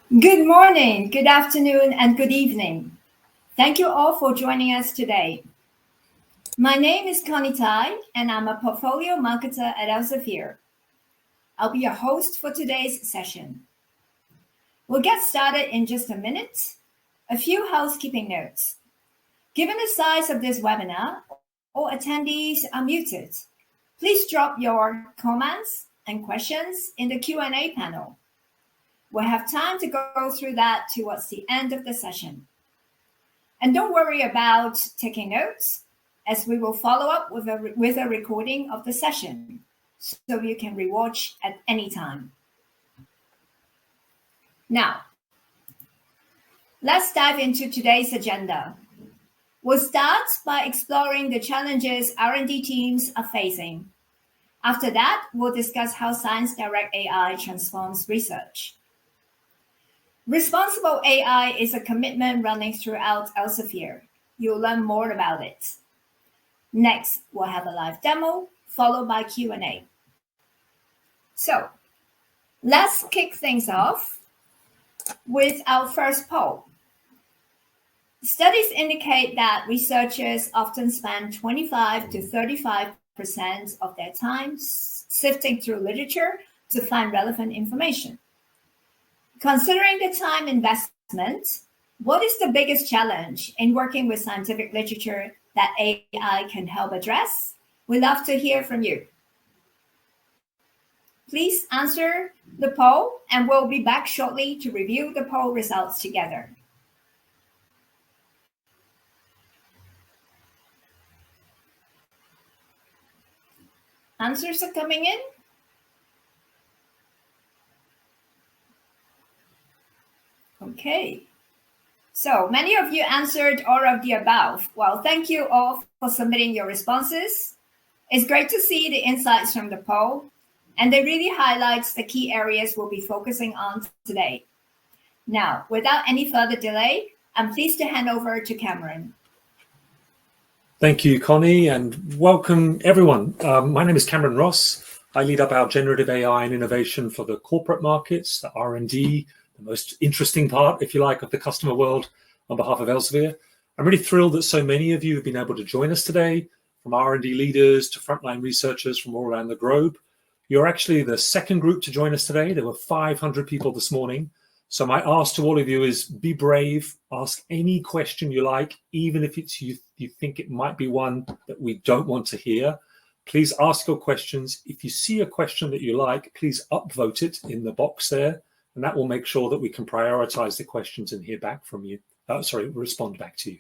Good morning, good afternoon, and good evening. Thank you all for joining us today. My name is Connie Tai, and I'm a portfolio marketer at Elsevier. I'll be your host for today's session. We'll get started in just a minute. A few housekeeping notes. Given the size of this webinar, all attendees are muted. Please drop your comments and questions in the Q&A panel. We'll have time to go through that towards the end of the session. And don't worry about taking notes, as we will follow up with a recording of the session, so you can rewatch at any time. Now, let's dive into today's agenda. We'll start by exploring the challenges R&D teams are facing. After that, we'll discuss how ScienceDirect AI transforms research. Responsible AI is a commitment running throughout Elsevier. You'll learn more about it. Next, we'll have a live demo, followed by Q&A. So, let's kick things off with our first poll. Studies indicate that researchers often spend 25 to 35% of their time sifting through literature to find relevant information. Considering the time investment, what is the biggest challenge in working with scientific literature that AI can help address? We'd love to hear from you. Please answer the poll, and we'll be back shortly to review the poll results together. Answers are coming in. Okay, so many of you answered all of the above. Well, thank you all for submitting your responses. It's great to see the insights from the poll, and they really highlights the key areas we'll be focusing on today. Now, without any further delay, I'm pleased to hand over to Cameron. Thank you, Connie, and welcome everyone. My name is Cameron Ross. I lead up our generative AI and innovation for the corporate markets, the R&D, the most interesting part, if you like, of the customer world on behalf of Elsevier. I'm really thrilled that so many of you have been able to join us today, from R&D leaders to frontline researchers from all around the globe. You're actually the second group to join us today. There were 500 people this morning. So my ask to all of you is be brave, ask any question you like, even if it's you think it might be one that we don't want to hear. Please ask your questions. If you see a question that you like, please upvote it in the box there. And that will make sure that we can prioritize the questions and hear back from you. Respond back to you.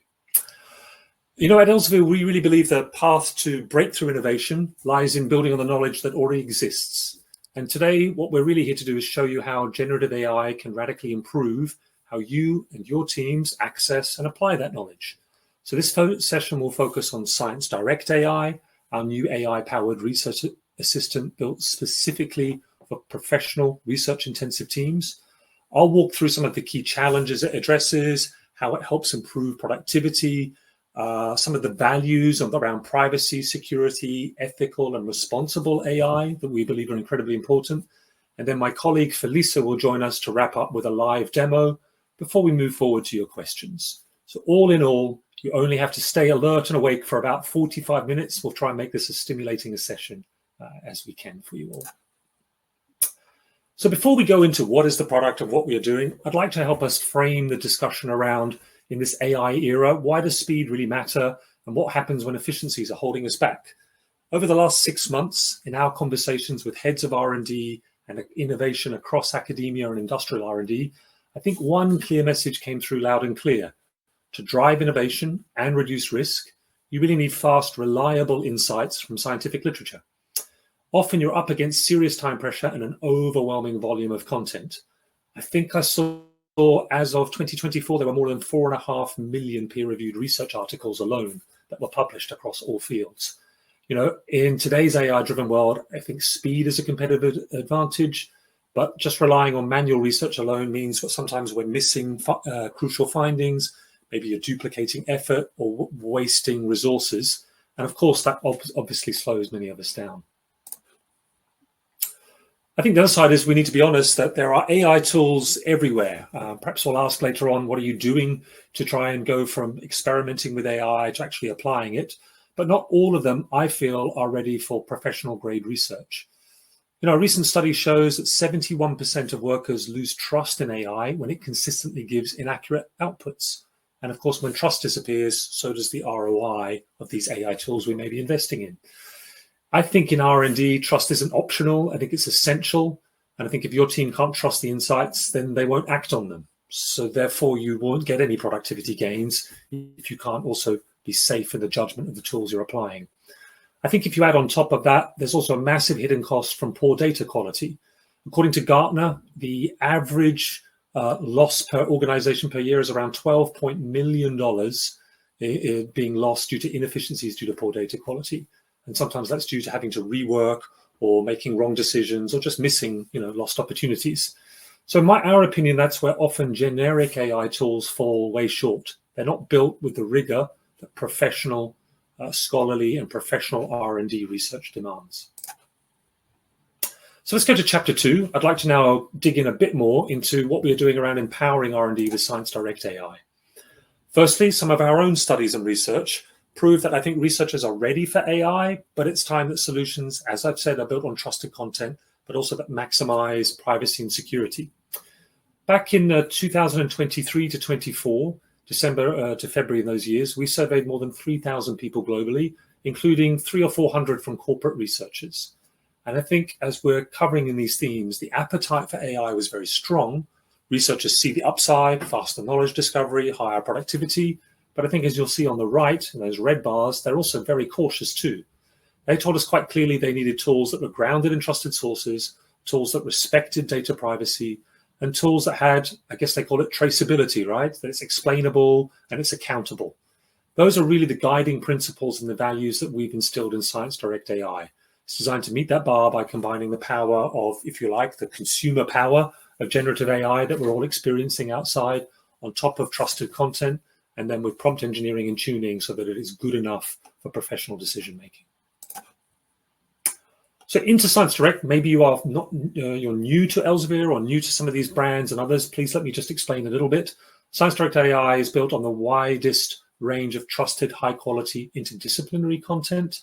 You know, at Elsevier, we really believe the path to breakthrough innovation lies in building on the knowledge that already exists. And today, what we're really here to do is show you how generative AI can radically improve how you and your teams access and apply that knowledge. So this session will focus on ScienceDirect AI, our new AI-powered research assistant built specifically for professional research-intensive teams. I'll walk through some of the key challenges it addresses, how it helps improve productivity, some of the values around privacy, security, ethical and responsible AI that we believe are incredibly important. And then my colleague Felisa will join us to wrap up with a live demo before we move forward to your questions. So all in all, you only have to stay alert and awake for about 45 minutes. We'll try and make this as stimulating a session as we can for you all. So before we go into what is the product of what we are doing, I'd like to help us frame the discussion around, in this AI era, why does speed really matter and what happens when efficiencies are holding us back? Over the last 6 months, in our conversations with heads of R&D and innovation across academia and industrial R&D, I think one clear message came through loud and clear. To drive innovation and reduce risk, you really need fast, reliable insights from scientific literature. Often you're up against serious time pressure and an overwhelming volume of content. I think I saw as of 2024, there were more than 4.5 million peer-reviewed research articles alone that were published across all fields. You know, in today's AI-driven world, I think speed is a competitive advantage, but just relying on manual research alone means that sometimes we're missing crucial findings, maybe you're duplicating effort or wasting resources. And of course, that obviously slows many of us down. I think the other side is we need to be honest that there are AI tools everywhere. Perhaps we'll ask later on, what are you doing to try and go from experimenting with AI to actually applying it? But not all of them, I feel, are ready for professional grade research. A recent study shows that 71% of workers lose trust in AI when it consistently gives inaccurate outputs. And of course, when trust disappears, so does the ROI of these AI tools we may be investing in. I think in R&D, trust isn't optional. I think it's essential. And I think if your team can't trust the insights, then they won't act on them. So therefore, you won't get any productivity gains if you can't also be safe in the judgment of the tools you're applying. I think if you add on top of that, there's also a massive hidden cost from poor data quality. According to Gartner, the average loss per organization per year is around $12 million being lost due to inefficiencies due to poor data quality. And sometimes that's due to having to rework or making wrong decisions or just missing, lost opportunities. So in our opinion, that's where often generic AI tools fall way short. They're not built with the rigor that professional, scholarly and professional R&D research demands. So let's go to chapter 2. I'd like to now dig in a bit more into what we are doing around empowering R&D with ScienceDirect AI. Firstly, some of our own studies and research prove that I think researchers are ready for AI, but it's time that solutions, as I've said, are built on trusted content, but also that maximize privacy and security. Back in 2023 to 24, December to February in those years, we surveyed more than 3,000 people globally, including 300 or 400 from corporate researchers. And I think as we're covering in these themes, the appetite for AI was very strong. Researchers see the upside, faster knowledge discovery, higher productivity. But I think as you'll see on the right, in those red bars, they're also very cautious too. They told us quite clearly they needed tools that were grounded in trusted sources, tools that respected data privacy, and tools that had, I guess they call it traceability, right? That it's explainable and it's accountable. Those are really the guiding principles and the values that we've instilled in ScienceDirect AI. It's designed to meet that bar by combining the power of, if you like, the consumer power of generative AI that we're all experiencing outside on top of trusted content, and then with prompt engineering and tuning so that it is good enough for professional decision making. So into ScienceDirect, maybe you are not, you're new to Elsevier or new to some of these brands and others. Please let me just explain a little bit. ScienceDirect AI is built on the widest range of trusted, high quality, interdisciplinary content.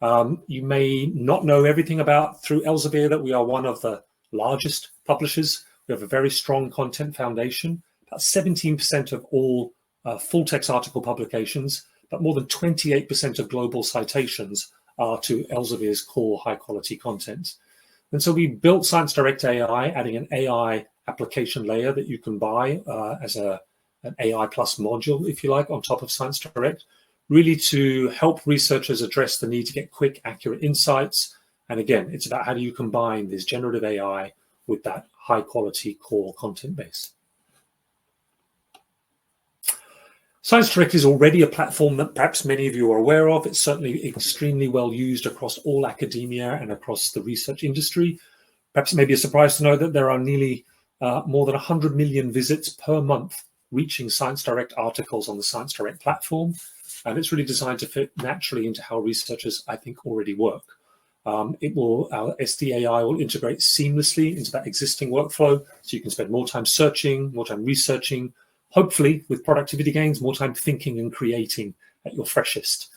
You may not know everything about through Elsevier that we are one of the largest publishers. We have a very strong content foundation. About 17% of all full text article publications, but more than 28% of global citations are to Elsevier's core high quality content. And so we built ScienceDirect AI, adding an AI application layer that you can buy as an AI plus module, if you like, on top of ScienceDirect, really to help researchers address the need to get quick, accurate insights. And again, it's about how do you combine this generative AI with that high quality core content base. ScienceDirect is already a platform that perhaps many of you are aware of. It's certainly extremely well used across all academia and across the research industry. Perhaps it may be a surprise to know that there are nearly more than 100 million visits per month reaching ScienceDirect articles on the ScienceDirect platform. And it's really designed to fit naturally into how researchers, I think, already work. Our SDAI will integrate seamlessly into that existing workflow, so you can spend more time searching, more time researching, hopefully with productivity gains, more time thinking and creating at your freshest.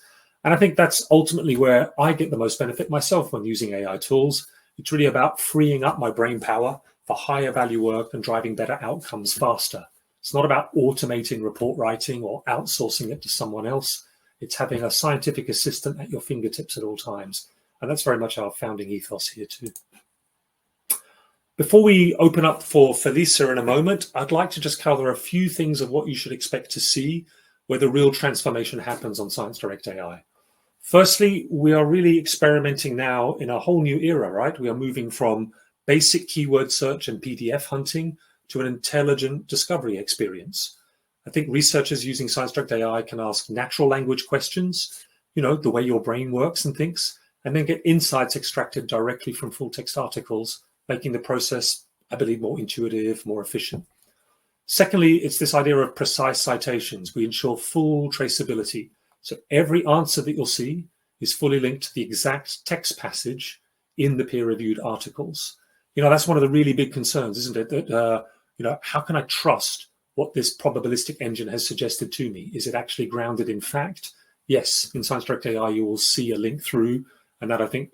And I think that's ultimately where I get the most benefit myself when using AI tools. It's really about freeing up my brain power for higher value work and driving better outcomes faster. It's not about automating report writing or outsourcing it to someone else. It's having a scientific assistant at your fingertips at all times. And that's very much our founding ethos here too. Before we open up for Felisa in a moment, I'd like to just cover a few things of what you should expect to see where the real transformation happens on ScienceDirect AI. Firstly, we are really experimenting now in a whole new era, right? We are moving from basic keyword search and PDF hunting to an intelligent discovery experience. I think researchers using ScienceDirect AI can ask natural language questions, the way your brain works and thinks, and then get insights extracted directly from full text articles, making the process, I believe, more intuitive, more efficient. Secondly, it's this idea of precise citations. We ensure full traceability. So every answer that you'll see is fully linked to the exact text passage in the peer-reviewed articles. That's one of the really big concerns, isn't it? That, how can I trust what this probabilistic engine has suggested to me? Is it actually grounded in fact? Yes, in ScienceDirect AI, you will see a link through, and that I think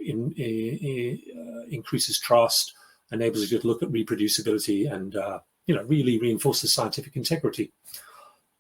increases trust, enables you to look at reproducibility, and really reinforces scientific integrity.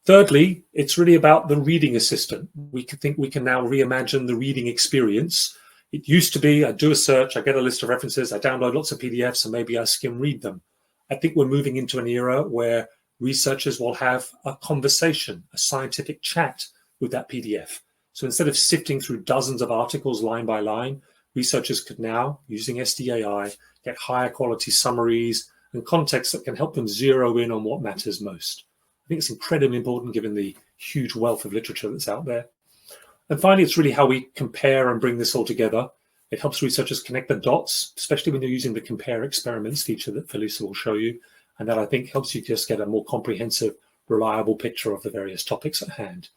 Thirdly, it's really about the reading assistant. We can now reimagine the reading experience. It used to be I do a search, I get a list of references, I download lots of PDFs, and maybe I skim read them. I think we're moving into an era where researchers will have a conversation, a scientific chat with that PDF. So instead of sifting through dozens of articles line by line, researchers could now, using SDAI, get higher quality summaries and context that can help them zero in on what matters most. I think it's incredibly important given the huge wealth of literature that's out there. And finally, it's really how we compare and bring this all together. It helps researchers connect the dots, especially when you're using the compare experiments feature that Felisa will show you. And that I think helps you just get a more comprehensive, reliable picture of the various topics at hand.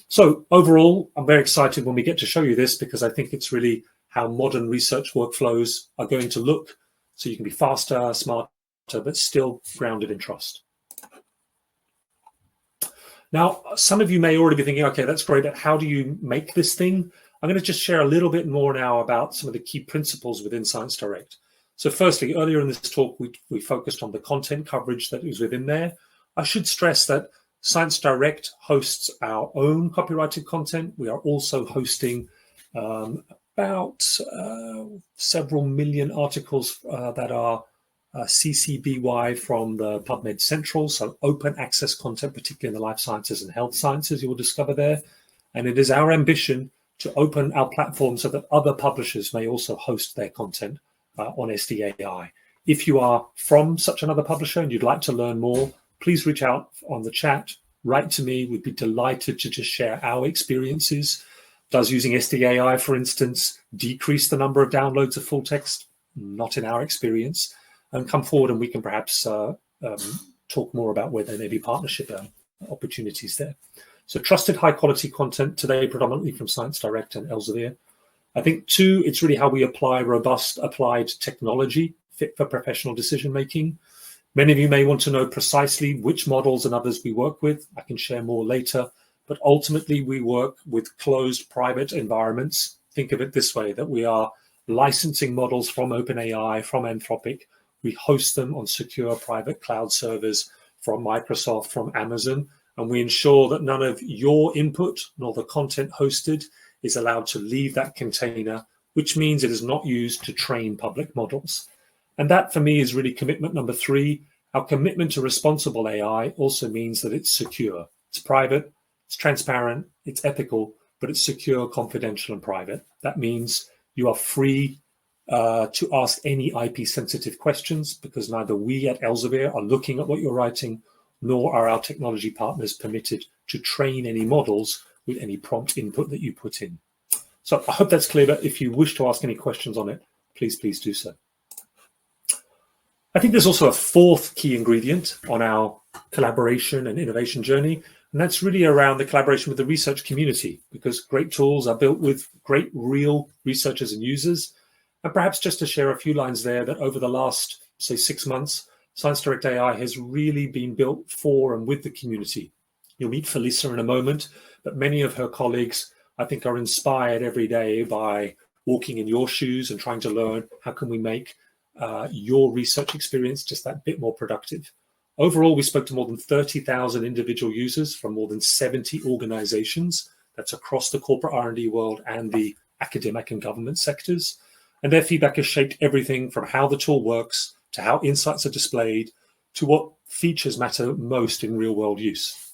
So overall, I'm very excited when we get to show you this, because I think it's really how modern research workflows are going to look, so you can be faster, smarter, but still grounded in trust. Now, some of you may already be thinking, okay, that's great, but how do you make this thing? I'm going to just share a little bit more now about some of the key principles within ScienceDirect. So firstly, earlier in this talk, we focused on the content coverage that is within there. I should stress that ScienceDirect hosts our own copyrighted content. We are also hosting about several million articles that are CC BY from the PubMed Central, so open access content, particularly in the life sciences and health sciences, you will discover there. And it is our ambition to open our platform so that other publishers may also host their content on SDAI. If you are from such another publisher and you'd like to learn more, please reach out on the chat, write to me. We'd be delighted to just share our experiences. Does using SDAI, for instance, decrease the number of downloads of full text? Not in our experience. And come forward and we can perhaps talk more about where there may be partnership opportunities there. So trusted high quality content today, predominantly from ScienceDirect and Elsevier. I think two, it's really how we apply robust applied technology fit for professional decision making. Many of you may want to know precisely which models and others we work with. I can share more later, but ultimately we work with closed private environments. Think of it this way, that we are licensing models from OpenAI, from Anthropic. We host them on secure private cloud servers from Microsoft, from Amazon, and we ensure that none of your input nor the content hosted is allowed to leave that container, which means it is not used to train public models. And that for me is really commitment number three. Our commitment to responsible AI also means that it's secure. It's private, it's transparent, it's ethical, but it's secure, confidential, and private. That means you are free to ask any IP sensitive questions, because neither we at Elsevier are looking at what you're writing, nor are our technology partners permitted to train any models with any prompt input that you put in. So I hope that's clear, but if you wish to ask any questions on it, please do so. I think there's also a fourth key ingredient on our collaboration and innovation journey, and that's really around the collaboration with the research community, because great tools are built with great real researchers and users. And perhaps just to share a few lines there, that over the last, say, 6 months, ScienceDirect AI has really been built for and with the community. You'll meet Felisa in a moment, but many of her colleagues, I think, are inspired every day by walking in your shoes and trying to learn how can we make your research experience just that bit more productive. Overall, we spoke to more than 30,000 individual users from more than 70 organizations. That's across the corporate R&D world and the academic and government sectors. And their feedback has shaped everything from how the tool works, to how insights are displayed, to what features matter most in real-world use.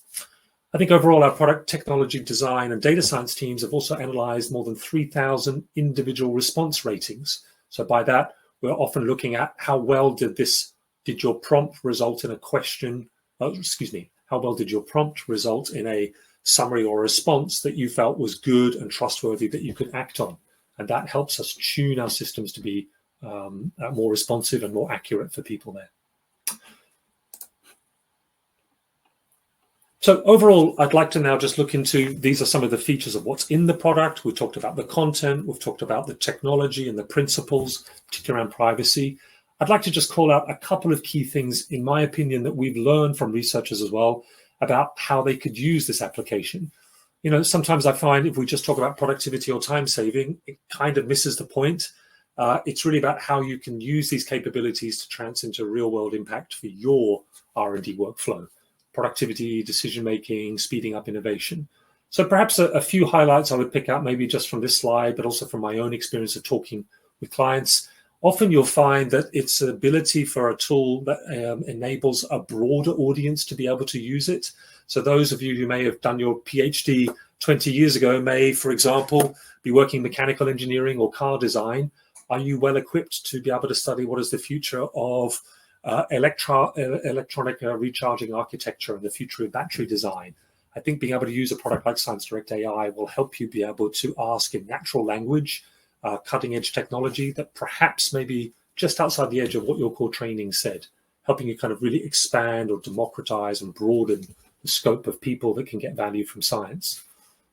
I think overall, our product technology design and data science teams have also analyzed more than 3,000 individual response ratings. So by that, we're often looking at how well did your prompt result in a question, how well did your prompt result in a summary or response that you felt was good and trustworthy that you could act on. And that helps us tune our systems to be more responsive and more accurate for people there. So overall, I'd like to now just look into, these are some of the features of what's in the product. We've talked about the content, we've talked about the technology and the principles, particularly around privacy. I'd like to just call out a couple of key things, in my opinion, that we've learned from researchers as well about how they could use this application. Sometimes I find if we just talk about productivity or time saving, it kind of misses the point. It's really about how you can use these capabilities to translate into real world impact for your R&D workflow, productivity, decision-making, speeding up innovation. So perhaps a few highlights I would pick out maybe just from this slide, but also from my own experience of talking with clients. Often you'll find that it's an ability for a tool that enables a broader audience to be able to use it. So those of you who may have done your PhD 20 years ago may, for example, be working mechanical engineering or car design. Are you well equipped to be able to study what is the future of electronic recharging architecture and the future of battery design? I think being able to use a product like ScienceDirect AI will help you be able to ask in natural language, cutting edge technology that perhaps maybe just outside the edge of what your core training said, helping you kind of really expand or democratize and broaden the scope of people that can get value from science.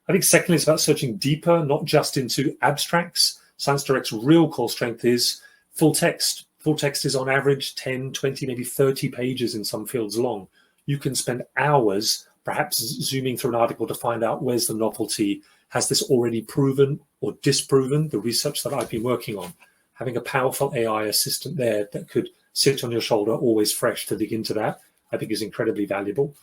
I think secondly, it's about searching deeper, not just into abstracts. ScienceDirect's real core strength is full text. Full text is on average 10, 20, maybe 30 pages in some fields long. You can spend hours perhaps zooming through an article to find out where's the novelty. Has this already proven or disproven the research that I've been working on? Having a powerful AI assistant there that could sit on your shoulder, always fresh to dig into that, I think is incredibly valuable.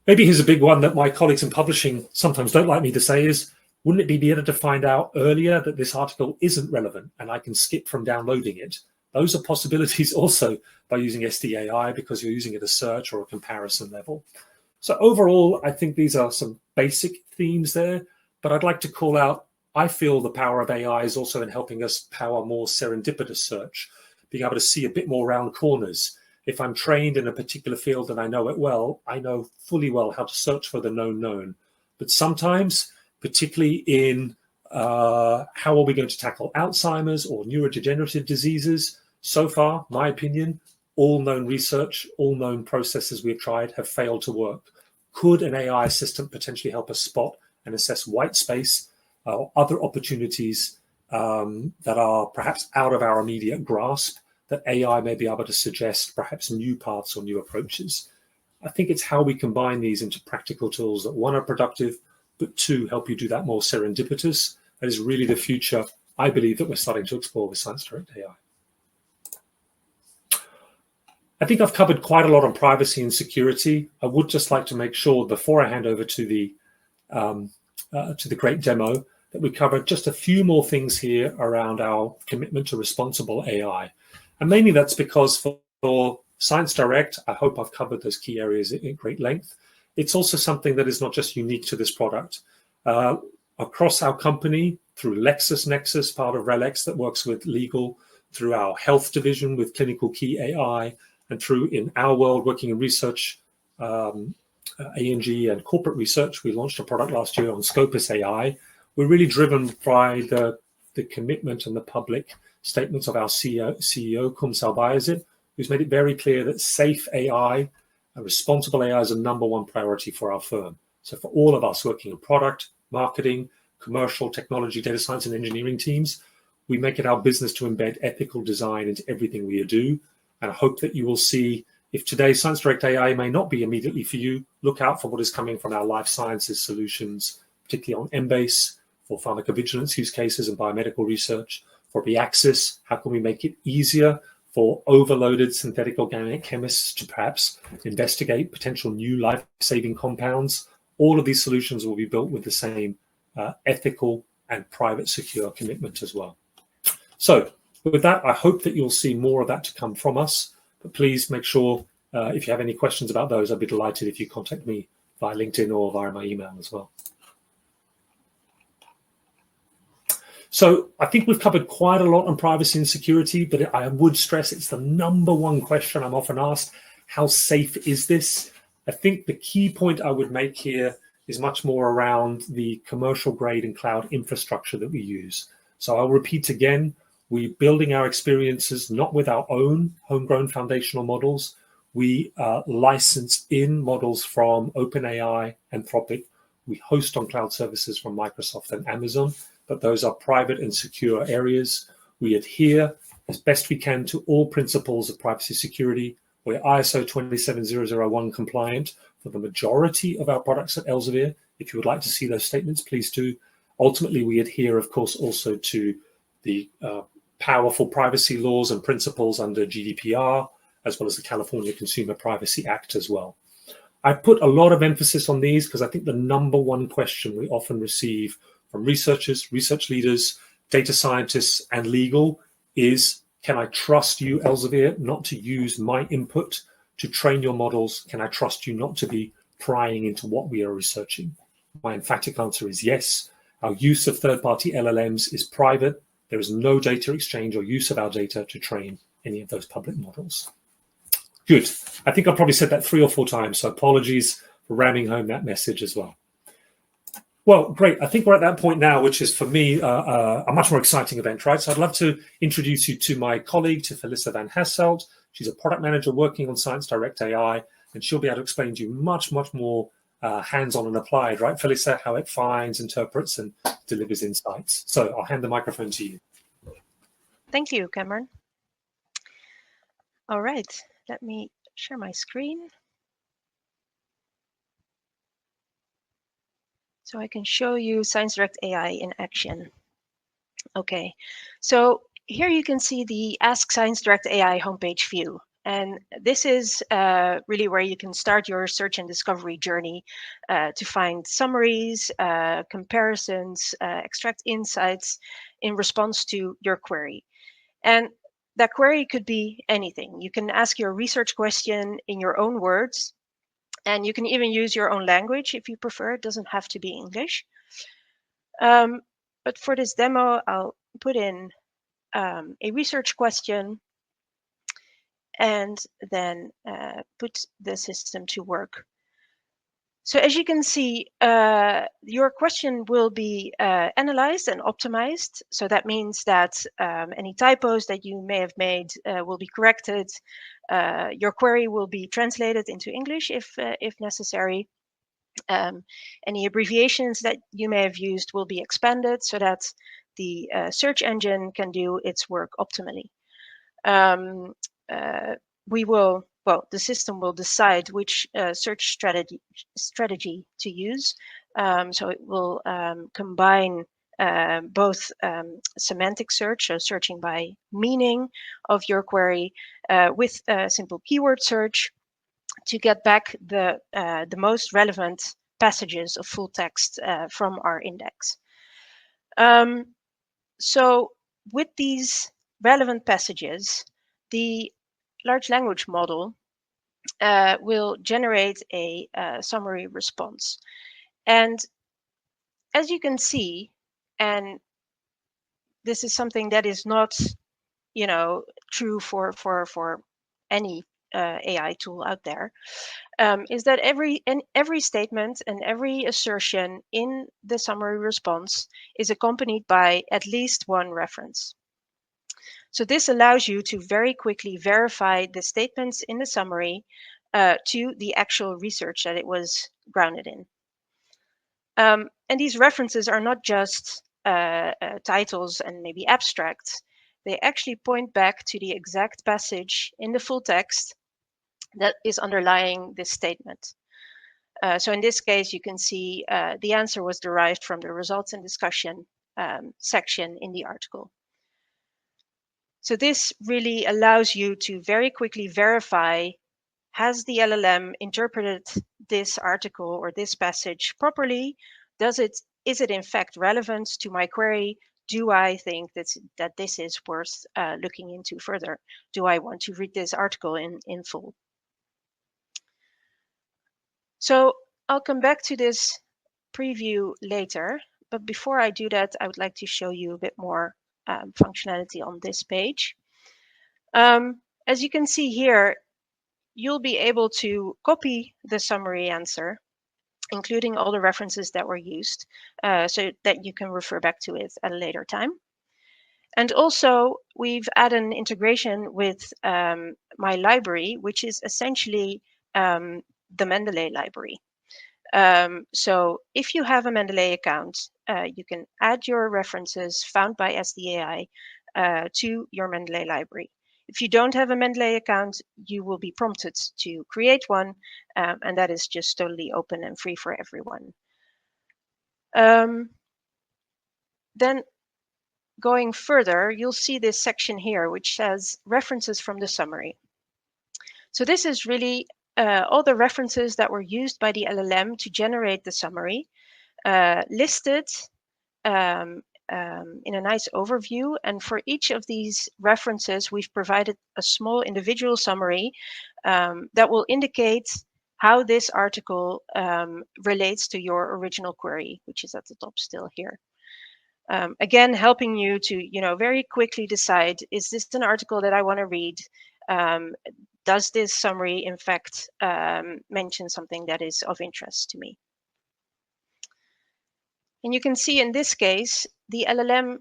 Maybe here's a big one that my colleagues in publishing sometimes don't like me to say is, wouldn't it be better to find out earlier that this article isn't relevant and I can skip from downloading it? Those are possibilities also by using SDAI because you're using it as search or a comparison level. So overall, I think these are some basic themes there, but I'd like to call out, I feel the power of AI is also in helping us power more serendipitous search, being able to see a bit more round corners. If I'm trained in a particular field and I know it well, I know fully well how to search for the known. But sometimes, particularly in how are we going to tackle Alzheimer's or neurodegenerative diseases, so far, my opinion, all known research, all known processes we've tried have failed to work. Could an AI assistant potentially help us spot and assess white space or other opportunities that are perhaps out of our immediate grasp that AI may be able to suggest perhaps new paths or new approaches? I think it's how we combine these into practical tools that, one, are productive, but two, help you do that more serendipitous. That is really the future, I believe, that we're starting to explore with ScienceDirect AI. I think I've covered quite a lot on privacy and security. I would just like to make sure before I hand over to the great demo that we cover just a few more things here around our commitment to responsible AI. And mainly that's because for ScienceDirect, I hope I've covered those key areas in great length. It's also something that is not just unique to this product. Across our company, through LexisNexis, part of RELX that works with legal, through our health division with Clinical Key AI, and through in our world working in research, A&G and corporate research, we launched a product last year on Scopus AI. We're really driven by the commitment and the public statements of our CEO Kumsal Bayazit, who's made it very clear that safe AI, responsible AI is a #1 priority for our firm. So for all of us working in product, marketing, commercial, technology, data science, and engineering teams, we make it our business to embed ethical design into everything we do. And I hope that you will see, if today's ScienceDirect AI may not be immediately for you, look out for what is coming from our life sciences solutions, particularly on Embase, for pharmacovigilance use cases and biomedical research, for Reaxis, how can we make it easier for overloaded synthetic organic chemists to perhaps investigate potential new life-saving compounds. All of these solutions will be built with the same ethical and private secure commitment as well. So with that, I hope that you'll see more of that to come from us. But please make sure, if you have any questions about those, I'd be delighted if you contact me via LinkedIn or via my email as well. So I think we've covered quite a lot on privacy and security, but I would stress it's the #1 question I'm often asked. How safe is this? I think the key point I would make here is much more around the commercial grade and cloud infrastructure that we use. So I'll repeat again, we're building our experiences not with our own homegrown foundational models. We license in models from OpenAI, Anthropic. We host on cloud services from Microsoft and Amazon, but those are private and secure areas. We adhere as best we can to all principles of privacy security. We're ISO 27001 compliant for the majority of our products at Elsevier. If you would like to see those statements, please do. Ultimately, we adhere, of course, also to the powerful privacy laws and principles under GDPR, as well as the California Consumer Privacy Act as well. I put a lot of emphasis on these because I think the number one question we often receive from researchers, research leaders, data scientists, and legal is, can I trust you, Elsevier, not to use my input to train your models? Can I trust you not to be prying into what we are researching? My emphatic answer is yes. Our use of third-party LLMs is private. There is no data exchange or use of our data to train any of those public models. Good. I think I probably said that 3 or 4 times, so apologies for ramming home that message as well. Well, great. I think we're at that point now, which is for me a much more exciting event, right? So I'd love to introduce you to my colleague, to Felissa van Hasselt. She's a product manager working on ScienceDirect AI, and she'll be able to explain to you much more hands-on and applied, right, Felissa, how it finds, interprets, and delivers insights. So I'll hand the microphone to you. Thank you, Cameron. All right, let me share my screen so I can show you ScienceDirect AI in action. Okay, so here you can see the Ask ScienceDirect AI homepage view. And this is really where you can start your search and discovery journey to find summaries, comparisons, extract insights in response to your query. And that query could be anything. You can ask your research question in your own words, and you can even use your own language if you prefer. It doesn't have to be English. But for this demo, I'll put in a research question and then put the system to work. So as you can see, your question will be analyzed and optimized. So that means that any typos that you may have made will be corrected. Your query will be translated into English if necessary. Any abbreviations that you may have used will be expanded so that the search engine can do its work optimally. The system will decide which search strategy to use. So it will combine both semantic search, so searching by meaning of your query, with simple keyword search to get back the most relevant passages of full text from our index. So with these relevant passages, the large language model will generate a summary response. And as you can see, and this is something that is not, true for any AI tool out there, is that every statement and every assertion in the summary response is accompanied by at least one reference. So this allows you to very quickly verify the statements in the summary to the actual research that it was grounded in. And these references are not just titles and maybe abstracts. They actually point back to the exact passage in the full text that is underlying this statement. So in this case, you can see the answer was derived from the results and discussion section in the article. So this really allows you to very quickly verify, has the LLM interpreted this article or this passage properly? Is it in fact relevant to my query? Do I think that this is worth looking into further? Do I want to read this article in full? So I'll come back to this preview later, but before I do that, I would like to show you a bit more functionality on this page. As you can see here, you'll be able to copy the summary answer, including all the references that were used, so that you can refer back to it at a later time. And also, we've added an integration with my library, which is essentially the Mendeley library. So if you have a Mendeley account, you can add your references found by SDAI to your Mendeley library. If you don't have a Mendeley account, you will be prompted to create one, and that is just totally open and free for everyone. Then going further, you'll see this section here, which says references from the summary. So this is really all the references that were used by the LLM to generate the summary, listed in a nice overview. And for each of these references, we've provided a small individual summary that will indicate how this article relates to your original query, which is at the top still here. Again, helping you to, very quickly decide, is this an article that I want to read? Does this summary, in fact, mention something that is of interest to me? And you can see in this case, the LLM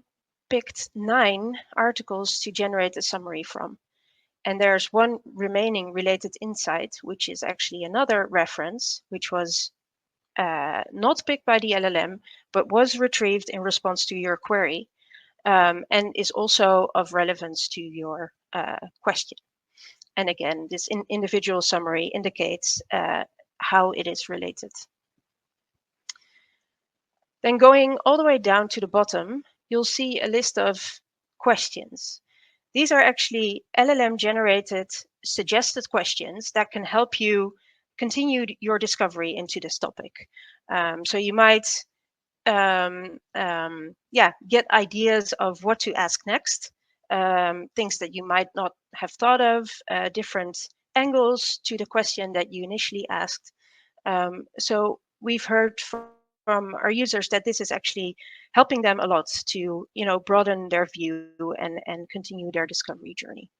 picked 9 articles to generate a summary from. And there's one remaining related insight, which is actually another reference, which was not picked by the LLM, but was retrieved in response to your query, and is also of relevance to your question. And again, this individual summary indicates how it is related. Then going all the way down to the bottom, you'll see a list of questions. These are actually LLM-generated suggested questions that can help you continue your discovery into this topic. So you might get ideas of what to ask next, things that you might not have thought of, different angles to the question that you initially asked. So we've heard from our users that this is actually helping them a lot to, broaden their view and continue their discovery journey.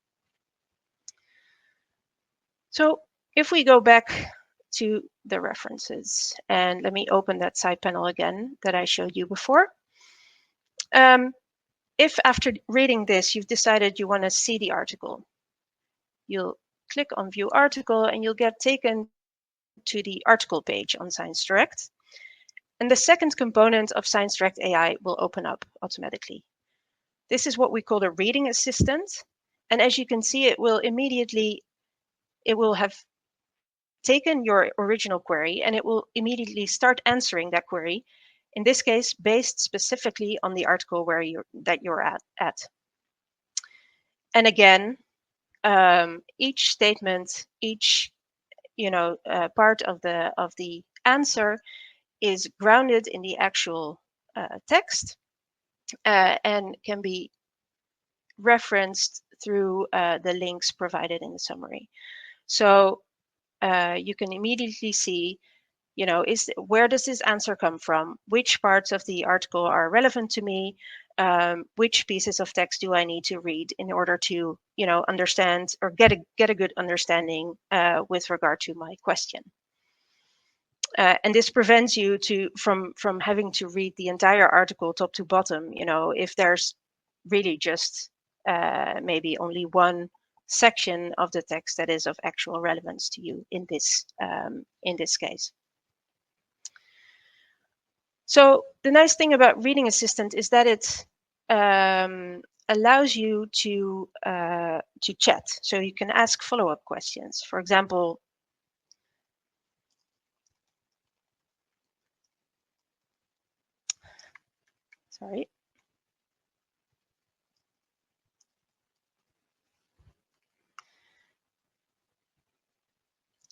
So if we go back to the references, and let me open that side panel again that I showed you before. If after reading this, you've decided you want to see the article, you'll click on View Article and you'll get taken to the article page on ScienceDirect. And the second component of ScienceDirect AI will open up automatically. This is what we call a reading assistant. And as you can see, it will have taken your original query and it will immediately start answering that query, in this case, based specifically on the article that you're at. And again, each statement, each part of the answer is grounded in the actual text and can be referenced through the links provided in the summary. So you can immediately see, where does this answer come from? Which parts of the article are relevant to me? Which pieces of text do I need to read in order to, understand or get a good understanding with regard to my question? And this prevents you from having to read the entire article top to bottom. If there's really just maybe only one section of the text that is of actual relevance to you in this case. So the nice thing about Reading Assistant is that it allows you to chat. So you can ask follow-up questions. For example, sorry.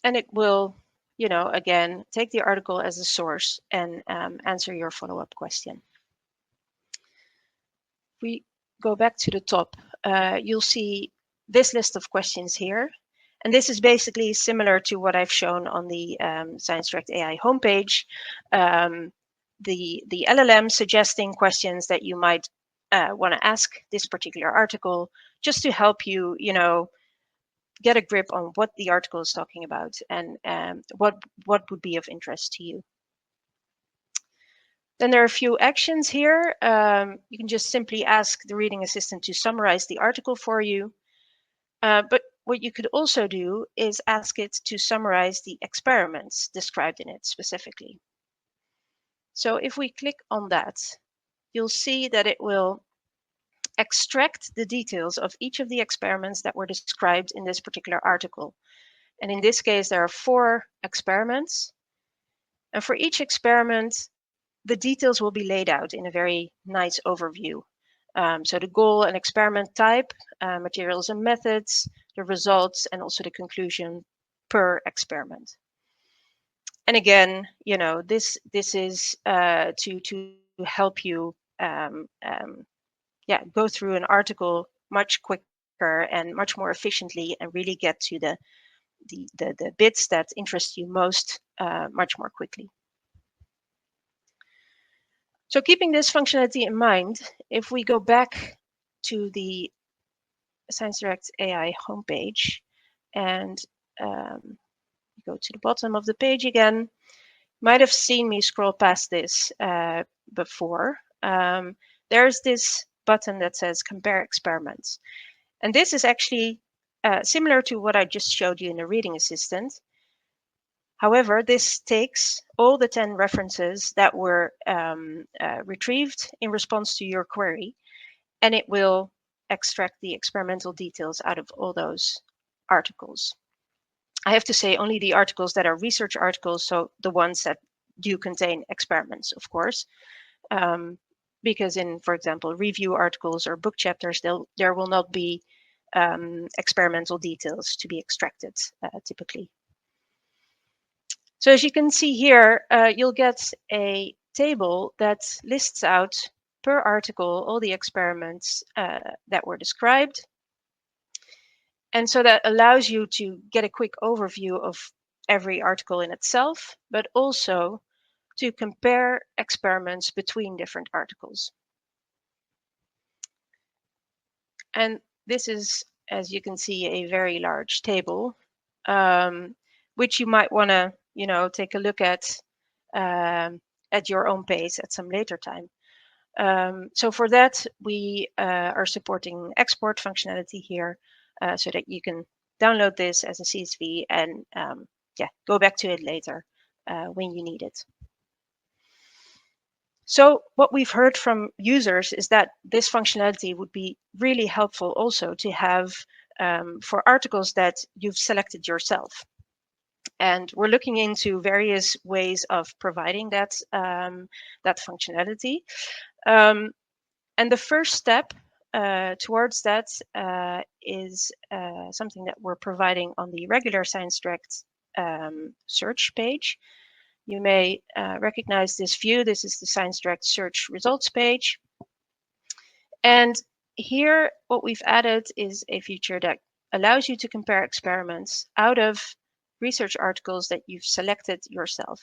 And it will, again, take the article as a source and answer your follow-up question. If we go back to the top, you'll see this list of questions here. And this is basically similar to what I've shown on the ScienceDirect AI homepage. The LLM suggesting questions that you might want to ask this particular article, just to help you, get a grip on what the article is talking about and what would be of interest to you. Then there are a few actions here. You can just simply ask the Reading Assistant to summarize the article for you. But what you could also do is ask it to summarize the experiments described in it specifically. So if we click on that, you'll see that it will extract the details of each of the experiments that were described in this particular article. And in this case, there are 4 experiments. And for each experiment, the details will be laid out in a very nice overview. So the goal and experiment type, materials and methods, the results, and also the conclusion per experiment. And again, you know, this is to help you go through an article much quicker and much more efficiently, and really get to the bits that interest you most much more quickly. So keeping this functionality in mind, if we go back to the ScienceDirect AI homepage and go to the bottom of the page again, you might have seen me scroll past this before. There's this button that says compare experiments. And this is actually similar to what I just showed you in the reading assistant. However, this takes all the 10 references that were retrieved in response to your query, and it will extract the experimental details out of all those articles. I have to say only the articles that are research articles, so the ones that do contain experiments, of course, because in, for example, review articles or book chapters, there will not be experimental details to be extracted typically. So as you can see here, you'll get a table that lists out per article all the experiments that were described. And so that allows you to get a quick overview of every article in itself, but also to compare experiments between different articles. And this is, as you can see, a very large table, which you might want to, you know, take a look at your own pace at some later time. So for that, we are supporting export functionality here, so that you can download this as a CSV and go back to it later when you need it. So what we've heard from users is that this functionality would be really helpful also to have for articles that you've selected yourself. And we're looking into various ways of providing that, that functionality. And the first step towards that is something that we're providing on the regular ScienceDirect search page. You may recognize this view. This is the ScienceDirect search results page. And here, what we've added is a feature that allows you to compare experiments out of research articles that you've selected yourself.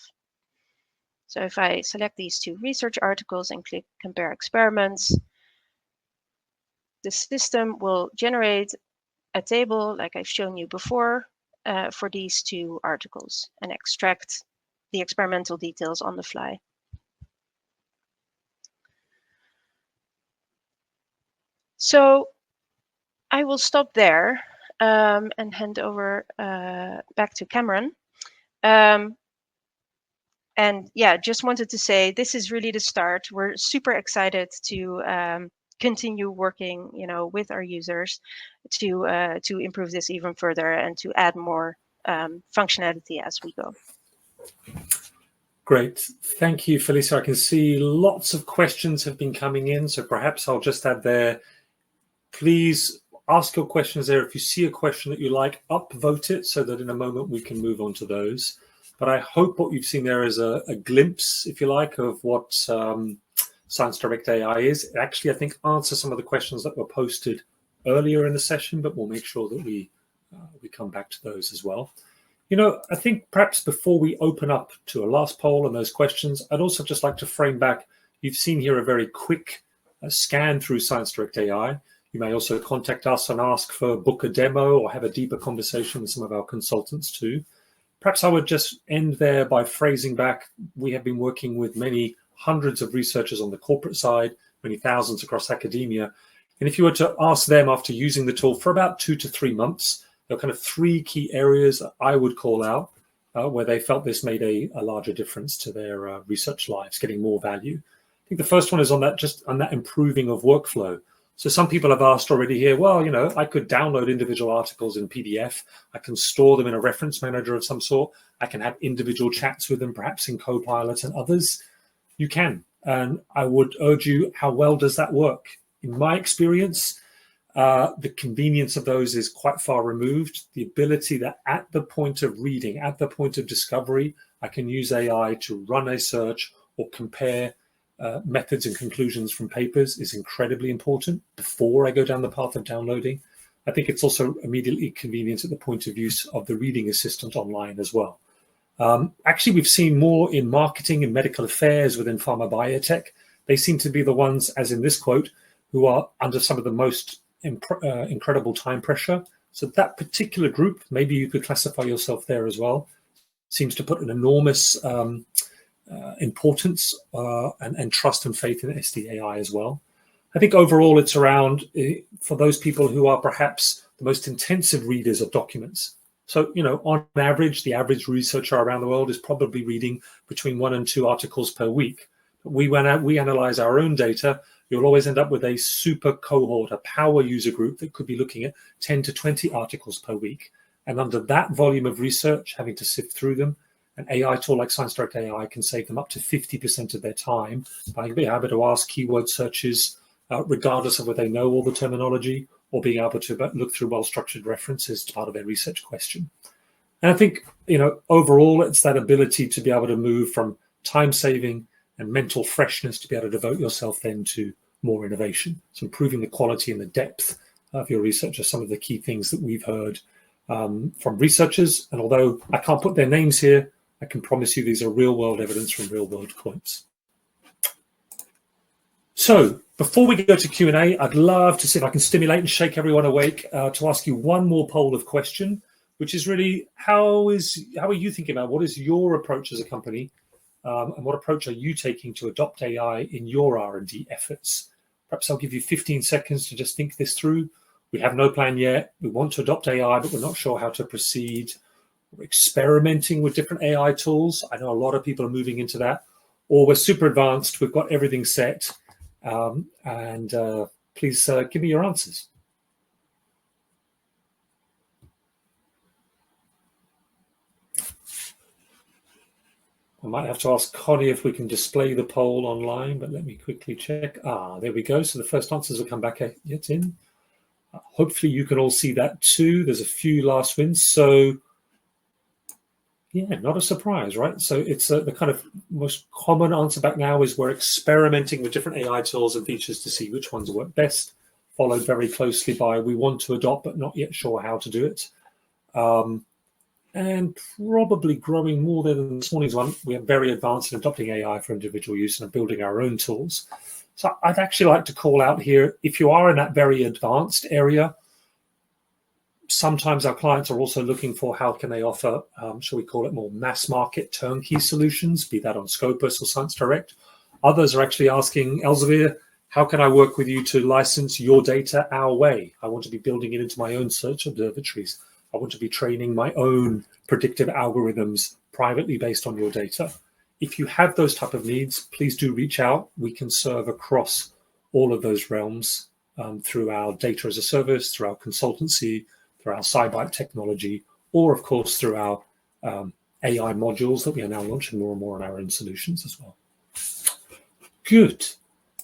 So if I select these 2 research articles and click compare experiments, the system will generate a table like I've shown you before for these 2 articles and extract the experimental details on the fly. So I will stop there and hand over back to Cameron. And yeah, just wanted to say this is really the start. We're super excited to continue working, you know, with our users to improve this even further and to add more functionality as we go. Great. Thank you, Felicia. I can see lots of questions have been coming in, so perhaps I'll just add there, please ask your questions there. If you see a question that you like, upvote it so that in a moment we can move on to those. But I hope what you've seen there is a glimpse, if you like, of what ScienceDirect AI is. It actually, I think, answers some of the questions that were posted earlier in the session, but we'll make sure that we come back to those as well. You know, I think perhaps before we open up to a last poll and those questions, I'd also just like to frame back. You've seen here a very quick scan through ScienceDirect AI. You may also contact us and ask for book a demo or have a deeper conversation with some of our consultants too. Perhaps I would just end there by phrasing back. We have been working with many hundreds of researchers on the corporate side, many thousands across academia. And if you were to ask them after using the tool for about 2 to 3 months, there are kind of 3 key areas that I would call out where they felt this made a larger difference to their research lives, getting more value. I think the first one is on that improving of workflow. So some people have asked already here, well, I could download individual articles in PDF. I can store them in a reference manager of some sort. I can have individual chats with them, perhaps in Copilot and others. You can. And I would urge you, how well does that work? In my experience, the convenience of those is quite far removed. The ability that at the point of reading, at the point of discovery, I can use AI to run a search or compare methods and conclusions from papers is incredibly important before I go down the path of downloading. I think it's also immediately convenient at the point of use of the reading assistant online as well. Actually, we've seen more in marketing and medical affairs within pharma biotech. They seem to be the ones, as in this quote, who are under some of the most incredible time pressure. So that particular group, maybe you could classify yourself there as well, seems to put an enormous importance and trust and faith in SDAI as well. I think overall it's around for those people who are perhaps the most intensive readers of documents. So, on average, the average researcher around the world is probably reading between 1 and 2 articles per week. But when we analyze our own data, you'll always end up with a super cohort, a power user group that could be looking at 10 to 20 articles per week. And under that volume of research, having to sift through them, an AI tool like ScienceDirect AI can save them up to 50% of their time by being able to ask keyword searches, regardless of whether they know all the terminology, or being able to look through well-structured references as part of their research question. And I think, overall, it's that ability to be able to move from time-saving and mental freshness to be able to devote yourself then to more innovation. So improving the quality and the depth of your research are some of the key things that we've heard from researchers. And although I can't put their names here, I can promise you these are real-world evidence from real-world quotes. So before we go to Q&A, I'd love to see if I can stimulate and shake everyone awake to ask you one more poll of question, which is really, how are you thinking about what is your approach as a company, and what approach are you taking to adopt AI in your R&D efforts? Perhaps I'll give you 15 seconds to just think this through. We have no plan yet. We want to adopt AI, but we're not sure how to proceed. We're experimenting with different AI tools. I know a lot of people are moving into that. Or we're super advanced. We've got everything set. Please give me your answers. I might have to ask Connie if we can display the poll online, but let me quickly check. There we go. So the first answers will come back yet in. Hopefully you can all see that too. There's a few last wins. So yeah, not a surprise, right? So it's the kind of most common answer back now is we're experimenting with different AI tools and features to see which ones work best, followed very closely by we want to adopt but not yet sure how to do it. And probably growing more than this morning's one, we are very advanced in adopting AI for individual use and building our own tools. So I'd actually like to call out here, if you are in that very advanced area, sometimes our clients are also looking for how can they offer, shall we call it more mass market turnkey solutions, be that on Scopus or ScienceDirect. Others are actually asking, Elsevier, how can I work with you to license your data our way? I want to be building it into my own search observatories. I want to be training my own predictive algorithms privately based on your data. If you have those type of needs, please do reach out. We can serve across all of those realms through our data as a service, through our consultancy, through our SciBite technology, or of course through our AI modules that we are now launching more and more on our own solutions as well. Good.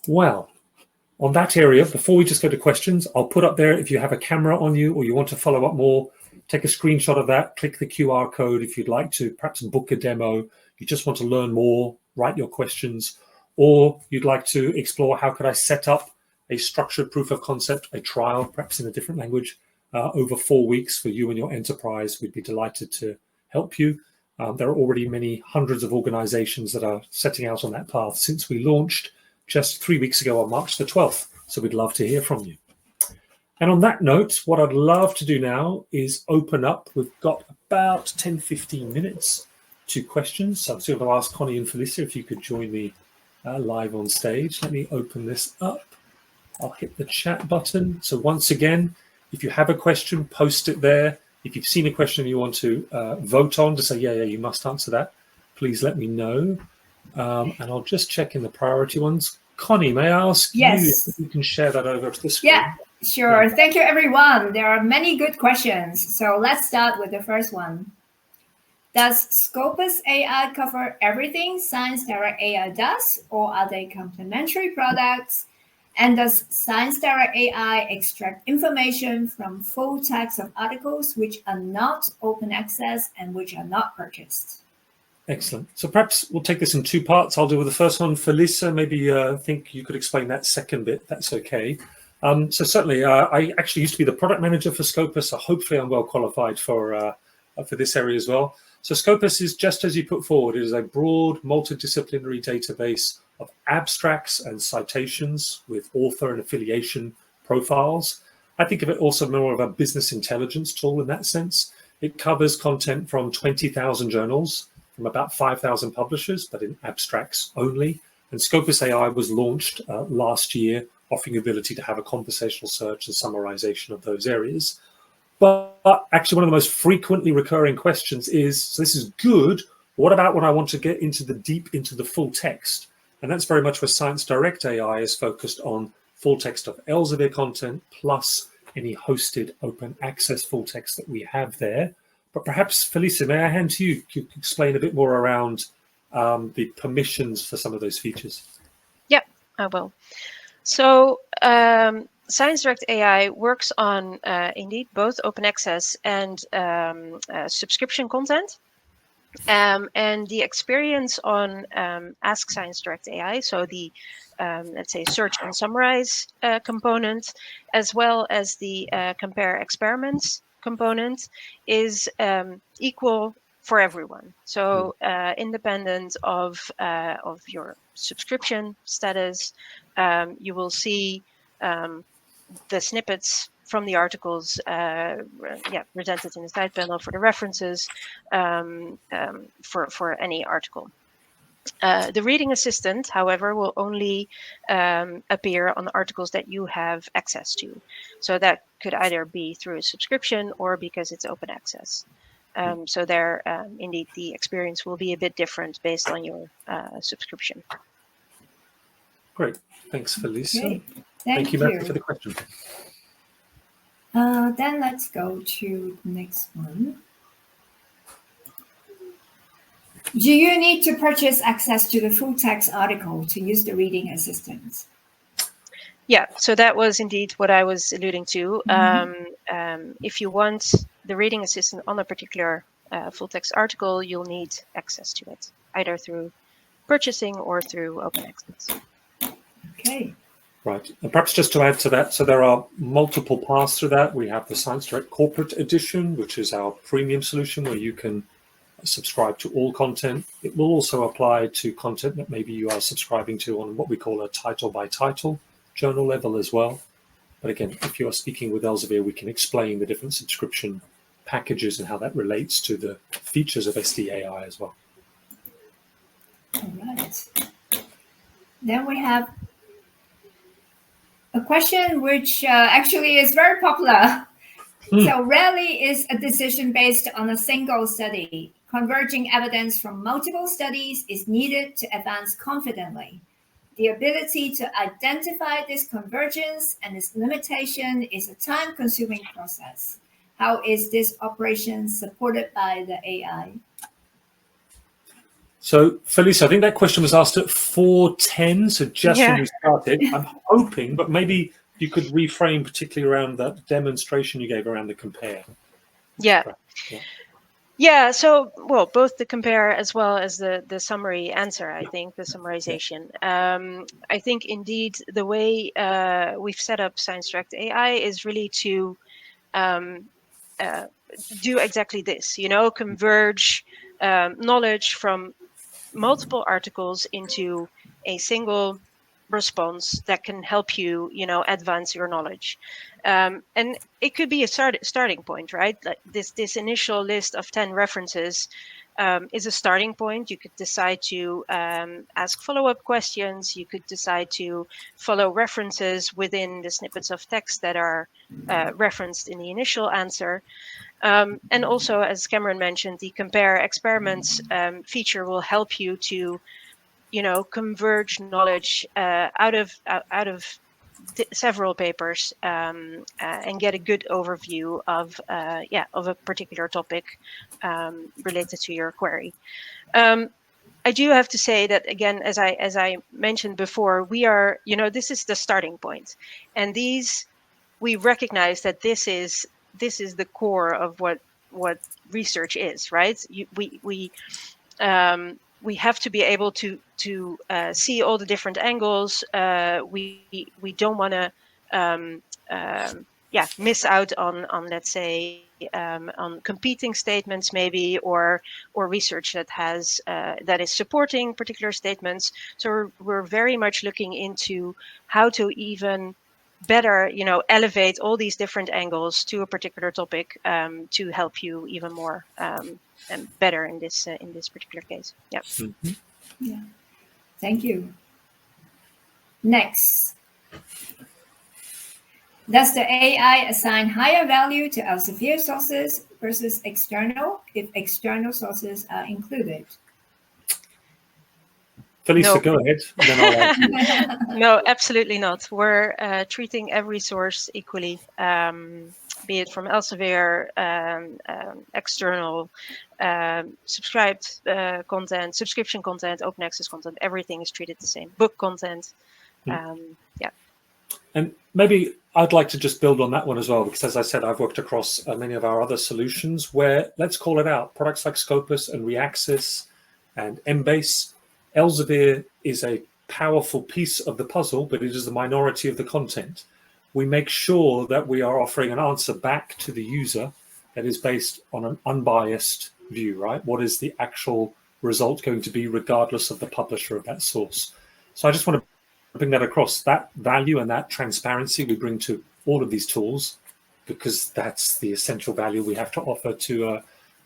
Well, on that area, before we just go to questions, I'll put up there, if you have a camera on you or you want to follow up more, take a screenshot of that, click the QR code if you'd like to, perhaps book a demo, you just want to learn more, write your questions, or you'd like to explore how could I set up a structured proof of concept, a trial, perhaps in a different language, over 4 weeks for you and your enterprise. We'd be delighted to help you. There are already many hundreds of organizations that are setting out on that path since we launched just 3 weeks ago on March the 12th. So we'd love to hear from you. And on that note, what I'd love to do now is open up. We've got about 10, 15 minutes to questions. So I'm still going to ask Connie and Felicia if you could join me live on stage. Let me open this up. I'll hit the chat button. So once again, if you have a question, post it there. If you've seen a question you want to vote on to say, yeah, you must answer that, please let me know. And I'll just check in the priority ones. Connie, may I ask Yes. you if you can share that over to the screen? Yeah, sure. Thank you, everyone. There are many good questions. So let's start with the first one. Does Scopus AI cover everything ScienceDirect AI does, or are they complementary products? And does ScienceDirect AI extract information from full text of articles which are not open access and which are not purchased? Excellent. So perhaps we'll take this in two parts. I'll do with the first one. Felisa, maybe I think you could explain that second bit. That's okay. So certainly, I actually used to be the product manager for Scopus, so hopefully I'm well qualified for this area as well. So Scopus is, just as you put forward, it is a broad multidisciplinary database of abstracts and citations with author and affiliation profiles. I think of it also more of a business intelligence tool in that sense. It covers content from 20,000 journals, from about 5,000 publishers, but in abstracts only. And Scopus AI was launched last year, offering the ability to have a conversational search and summarization of those areas. But actually, one of the most frequently recurring questions is, so this is good, what about when I want to get into the full text? And that's very much where ScienceDirect AI is focused on full text of Elsevier content, plus any hosted open access full text that we have there. But perhaps, Felisa, may I hand to you to explain a bit more around the permissions for some of those features? Yeah, I will. So ScienceDirect AI works on indeed both open access and subscription content. And the experience on Ask ScienceDirect AI, so the let's say search and summarize component, as well as the compare experiments component, is equal for everyone. So independent of your subscription status, you will see the snippets from the articles presented in the side panel for the references for any article. The reading assistant, however, will only appear on articles that you have access to. So that could either be through a subscription or because it's open access. So there, indeed, the experience will be a bit different based on your subscription. Great. Thanks, Felisa. Okay. Thank you, Matthew, for the question. Then let's go to the next one. Do you need to purchase access to the full text article to use the reading assistant? Yeah, so that was indeed what I was alluding to. If you want the reading assistant on a particular full text article, you'll need access to it, either through purchasing or through open access. Okay. Right. And perhaps just to add to that, so there are multiple paths to that. We have the ScienceDirect Corporate Edition, which is our premium solution where you can subscribe to all content. It will also apply to content that maybe you are subscribing to on what we call a title by title journal level as well. But again, if you are speaking with Elsevier, we can explain the different subscription packages and how that relates to the features of SDAI as well. All right. Then we have a question which actually is very popular. So rarely is a decision based on a single study. Converging evidence from multiple studies is needed to advance confidently. The ability to identify this convergence and its limitation is a time-consuming process. How is this operation supported by the AI? So, Felisa, I think that question was asked at 4:10, so just when we started. I'm hoping, but maybe you could reframe particularly around that demonstration you gave around the compare. Yeah, so, well, both the compare as well as the summary answer, I think, the summarization. I think, indeed, the way we've set up ScienceDirect AI is really to do exactly this, converge knowledge from multiple articles into a single response that can help you, advance your knowledge. And it could be a starting point, right? Like this initial list of 10 references is a starting point. You could decide to ask follow-up questions. You could decide to follow references within the snippets of text that are referenced in the initial answer. And also, as Cameron mentioned, the compare experiments feature will help you to converge knowledge out of several papers and get a good overview of a particular topic related to your query. I do have to say that again, as I mentioned before, we are, this is the starting point, and we recognize that this is the core of what research is, right? We have to be able to see all the different angles. We don't want to miss out on let's say on competing statements maybe, or research that has that is supporting particular statements. So we're very much looking into how to even better elevate all these different angles to a particular topic to help you even more and better in this particular case. Yeah. Mhm. Yeah. Thank you. Next. Does the AI assign higher value to Elsevier sources versus external if external sources are included? Felisa, No. go ahead. Then I'll add. No, absolutely not. We're treating every source equally, be it from Elsevier, external, subscribed content, subscription content, open access content. Everything is treated the same. Book content. Yeah. And maybe I'd like to just build on that one as well, because as I said, I've worked across many of our other solutions where, let's call it out, products like Scopus and Reaxys and Embase. Elsevier is a powerful piece of the puzzle, but it is the minority of the content. We make sure that we are offering an answer back to the user that is based on an unbiased view, right? What is the actual result going to be regardless of the publisher of that source? So I just want to bring that across, that value and that transparency we bring to all of these tools, because that's the essential value we have to offer to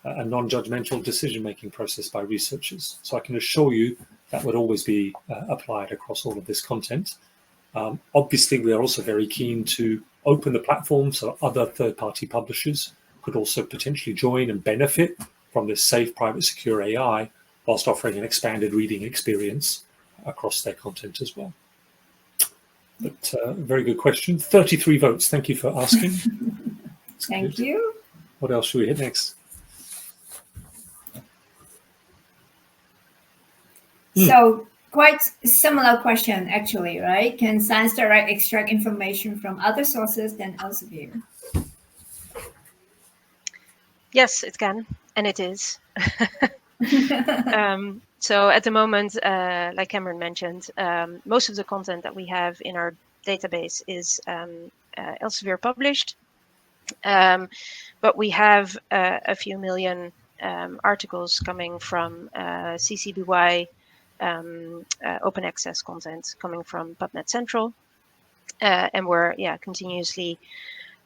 a non-judgmental decision-making process by researchers. So I can assure you that would always be applied across all of this content. Obviously, we are also very keen to open the platform so other third-party publishers could also potentially join and benefit from this safe, private, secure AI, whilst offering an expanded reading experience across their content as well. But very good question. 33 votes. Thank you for asking. Thank you. What else should we hit next? So quite similar question, actually, right? Can ScienceDirect extract information from other sources than Elsevier? Yes, it can, and it is. So at the moment, like Cameron mentioned, most of the content that we have in our database is Elsevier published, but we have a few million articles coming from CC BY, open access content coming from PubMed Central, and we're continuously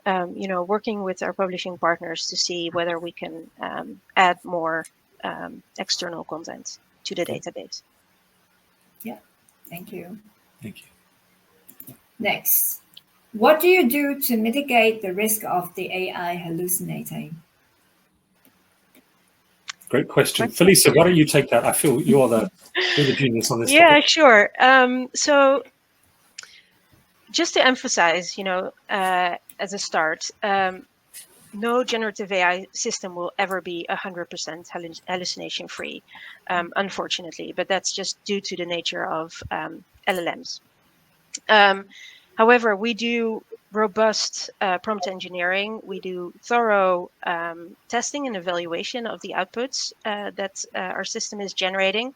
working with our publishing partners to see whether we can add more external content to the database. Yeah, thank you. Thank you. Next, what do you do to mitigate the risk of the AI hallucinating? Great question. Felisa, why don't you take that? I feel you're the genius on this topic. Sure. So just to emphasize, as a start, no generative AI system will ever be 100% hallucination free, unfortunately, but that's just due to the nature of LLMs. However, we do robust prompt engineering. We do thorough testing and evaluation of the outputs that our system is generating,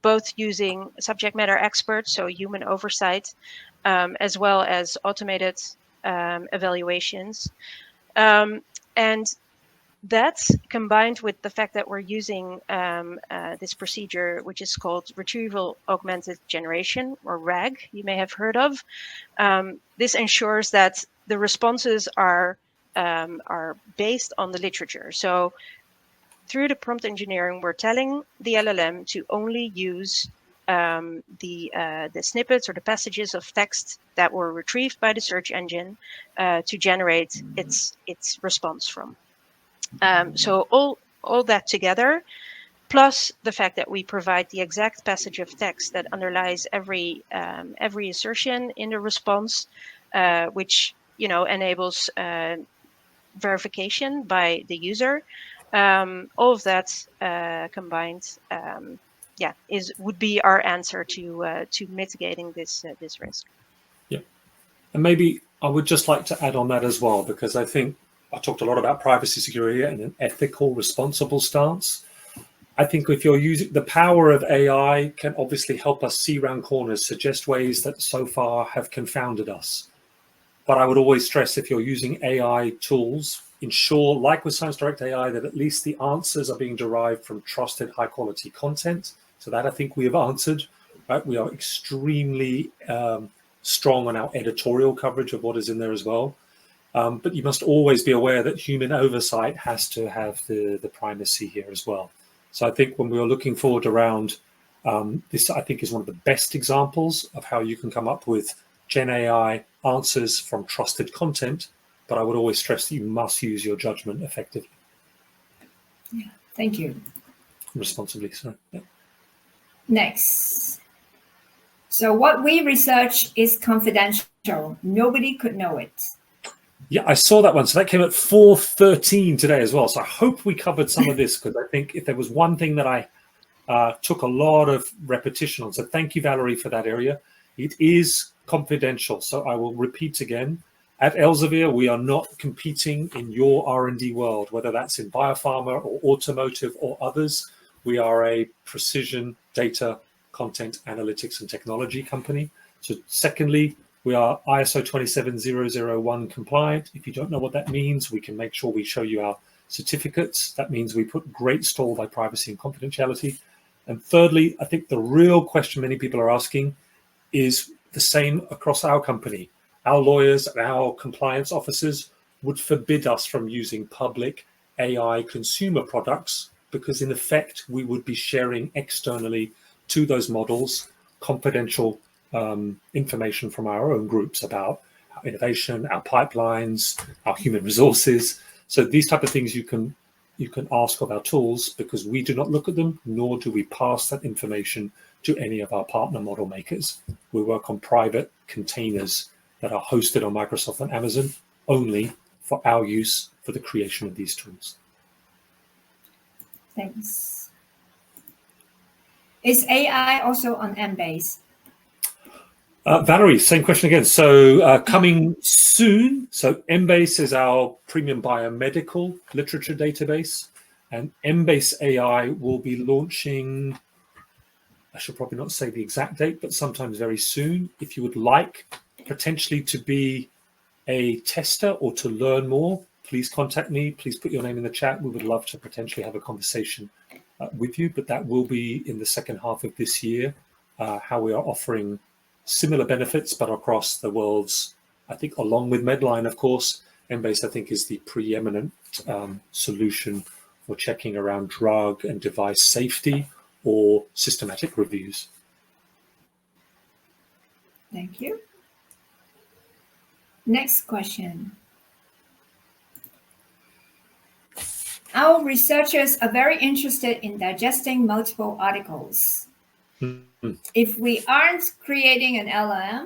both using subject matter experts, so human oversight, as well as automated evaluations. And that's combined with the fact that we're using this procedure, which is called retrieval augmented generation, or RAG, you may have heard of. This ensures that the responses are based on the literature. So through the prompt engineering, we're telling the LLM to only use the snippets or the passages of text that were retrieved by the search engine to generate its response from. So all that together, plus the fact that we provide the exact passage of text that underlies every assertion in the response, which enables verification by the user. All of that combined, would be our answer to mitigating this risk. Yeah, and maybe I would just like to add on that as well, because I think I talked a lot about privacy, security, and an ethical, responsible stance. I think if you're using the power of AI, can obviously help us see round corners, suggest ways that so far have confounded us. But I would always stress, if you're using AI tools, ensure, like with ScienceDirect AI, that at least the answers are being derived from trusted, high quality content. So that I think we have answered. Right? We are extremely strong on our editorial coverage of what is in there as well. But you must always be aware that human oversight has to have the primacy here as well. So I think when we were looking forward around this, I think is one of the best examples of how you can come up with Gen AI answers from trusted content, but I would always stress that you must use your judgment effectively. Yeah, thank you. Responsibly, so. Yeah. Next. So what we research is confidential. Nobody could know it. Yeah, I saw that one. So that came at 4:13 today as well. So I hope we covered some of this, because I think if there was one thing that I took a lot of repetition on. So thank you, Valerie, for that area. It is confidential. So I will repeat again. At Elsevier, we are not competing in your R&D world, whether that's in biopharma or automotive or others. We are a precision data, content, analytics, and technology company. So secondly, we are ISO 27001 compliant. If you don't know what that means, we can make sure we show you our certificates. That means we put great store by privacy and confidentiality. And thirdly, I think the real question many people are asking is the same across our company. Our lawyers and our compliance officers would forbid us from using public AI consumer products, because in effect, we would be sharing externally to those models confidential information from our own groups about our innovation, our pipelines, our human resources. So these type of things you can ask of our tools, because we do not look at them, nor do we pass that information to any of our partner model makers. We work on private containers that are hosted on Microsoft and Amazon only for our use for the creation of these tools. Thanks. Is AI also on Embase? Valerie, same question again. So coming soon. So Embase is our premium biomedical literature database, and Embase AI will be launching, I should probably not say the exact date, but sometimes very soon. If you would like potentially to be a tester or to learn more, please contact me. Please put your name in the chat. We would love to potentially have a conversation with you, but that will be in the second half of this year, how we are offering similar benefits, but across the world's, I think, along with Medline, of course, Embase, I think, is the preeminent solution for checking around drug and device safety or systematic reviews. Thank you. Next question. Our researchers are very interested in digesting multiple articles. If we aren't creating an LLM,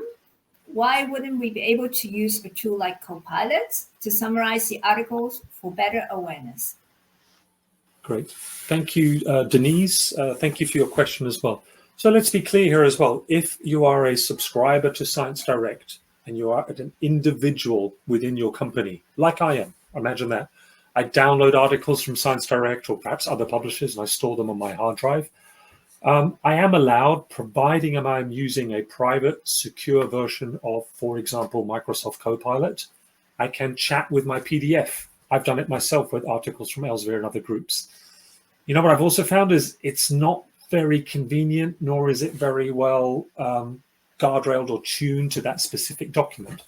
why wouldn't we be able to use a tool like Copilot to summarize the articles for better awareness? Great. Thank you, Denise. Thank you for your question as well. So let's be clear here as well. If you are a subscriber to ScienceDirect and you are an individual within your company, like I am, imagine that. I download articles from ScienceDirect or perhaps other publishers and I store them on my hard drive. I am allowed, providing I'm using a private, secure version of, for example, Microsoft Copilot, I can chat with my PDF. I've done it myself with articles from Elsevier and other groups. You know what I've also found is it's not very convenient, nor is it very well guardrailed or tuned to that specific document.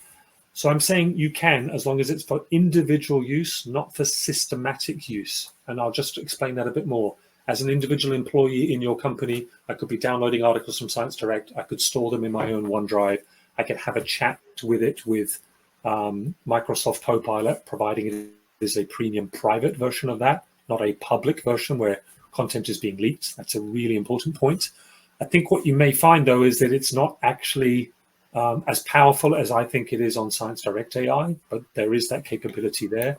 So I'm saying you can, as long as it's for individual use, not for systematic use. And I'll just explain that a bit more. As an individual employee in your company, I could be downloading articles from ScienceDirect. I could store them in my own OneDrive. I could have a chat with it with Microsoft Copilot, providing it is a premium private version of that, not a public version where content is being leaked. That's a really important point. I think what you may find, though, is that it's not actually as powerful as I think it is on ScienceDirect AI, but there is that capability there.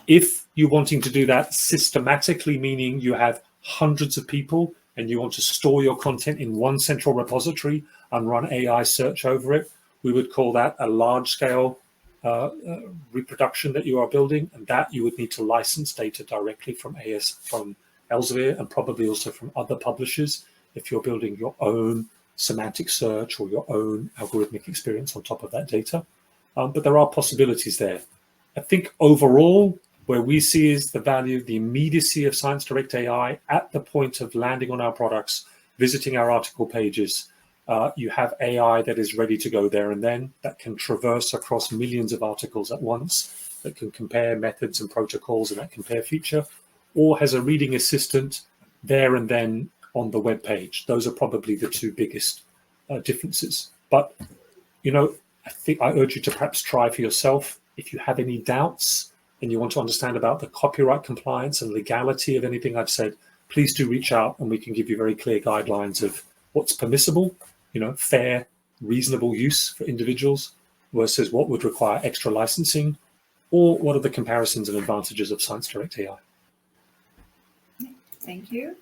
If you're wanting to do that systematically, meaning you have hundreds of people and you want to store your content in one central repository and run AI search over it, we would call that a large-scale reproduction that you are building, and that you would need to license data directly from Elsevier and probably also from other publishers if you're building your own semantic search or your own algorithmic experience on top of that data. But there are possibilities there. I think overall, where we see is the value, the immediacy of ScienceDirect AI at the point of landing on our products, visiting our article pages. You have AI that is ready to go there and then, that can traverse across millions of articles at once, that can compare methods and protocols in that compare feature, or has a reading assistant there and then on the web page. Those are probably the two biggest differences. But, I think I urge you to perhaps try for yourself. If you have any doubts and you want to understand about the copyright compliance and legality of anything I've said, please do reach out and we can give you very clear guidelines of what's permissible, fair, reasonable use for individuals versus what would require extra licensing, or what are the comparisons and advantages of ScienceDirect AI. Thank you.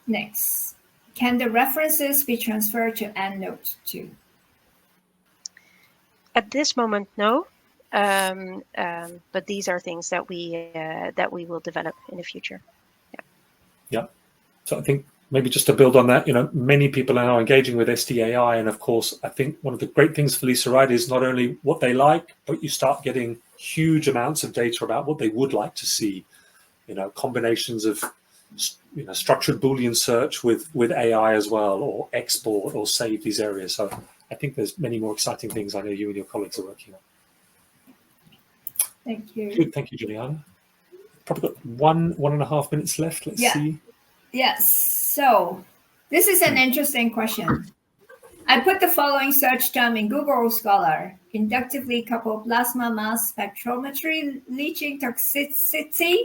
Next, can the references be transferred to EndNote 2? At this moment, no. But these are things that we will develop in the future. Yeah. So I think maybe just to build on that, many people are now engaging with SDAI, and of course, I think one of the great things for Lisa Wright is not only what they like, but you start getting huge amounts of data about what they would like to see. Combinations of structured Boolean search with AI as well, or export or save these areas. So I think there's many more exciting things I know you and your colleagues are working on. Thank you. Good, thank you, Juliana. Probably got 1.5 minutes left. Let's see. Yes. So this is an interesting question. I put the following search term in Google Scholar: inductively coupled plasma mass spectrometry leaching toxicity,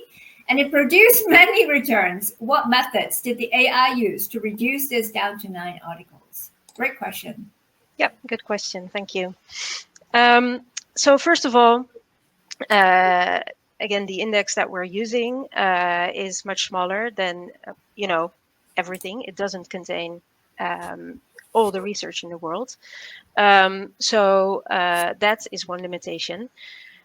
and it produced many returns. What methods did the AI use to reduce this down to 9 articles? Great question. Yep, good question. Thank you. So first of all, again, the index that we're using is much smaller than, everything. It doesn't contain all the research in the world. So that is one limitation.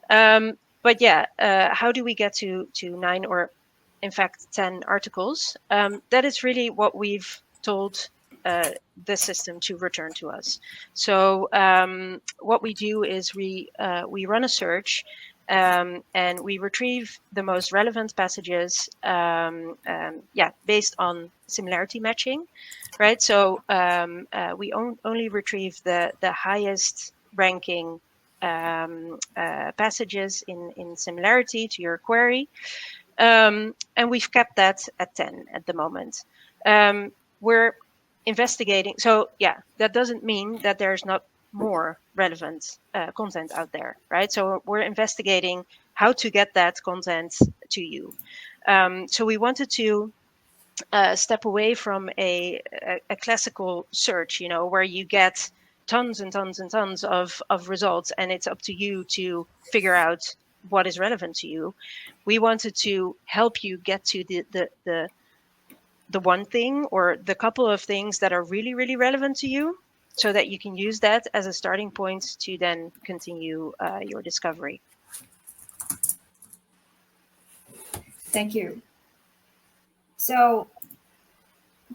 But yeah, how do we get to 9 or in fact 10 articles? That is really what we've told the system to return to us. So what we do is we run a search and we retrieve the most relevant passages, based on similarity matching, right? So we only retrieve the highest ranking passages in similarity to your query, and we've kept that at 10 at the moment. We're investigating, so yeah, that doesn't mean that there's not more relevant content out there, right? So we're investigating how to get that content to you. So we wanted to step away from a classical search, where you get tons and tons and tons of results, and it's up to you to figure out what is relevant to you. We wanted to help you get to the one thing or the couple of things that are really, really relevant to you, so that you can use that as a starting point to then continue your discovery. Thank you. So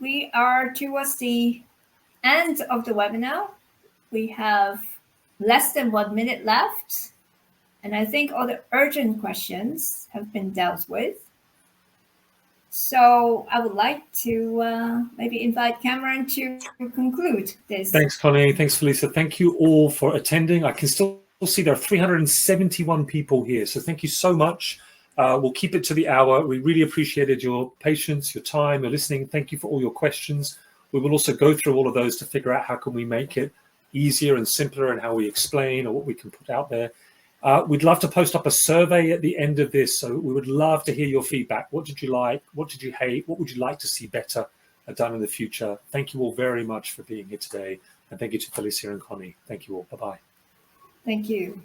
we are towards the end of the webinar. We have less than 1 minute left, and I think all the urgent questions have been dealt with. So I would like to maybe invite Cameron to conclude this. Thanks, Connie. Thanks, Felisa. Thank you all for attending. I can still see there are 371 people here, so thank you so much. We'll keep it to the hour. We really appreciated your patience, your time, your listening. Thank you for all your questions. We will also go through all of those to figure out how can we make it easier and simpler and how we explain or what we can put out there. We'd love to post up a survey at the end of this, so we would love to hear your feedback. What did you like? What did you hate? What would you like to see better done in the future? Thank you all very much for being here today. And thank you to Felicia and Connie. Thank you all. Bye-bye. Thank you.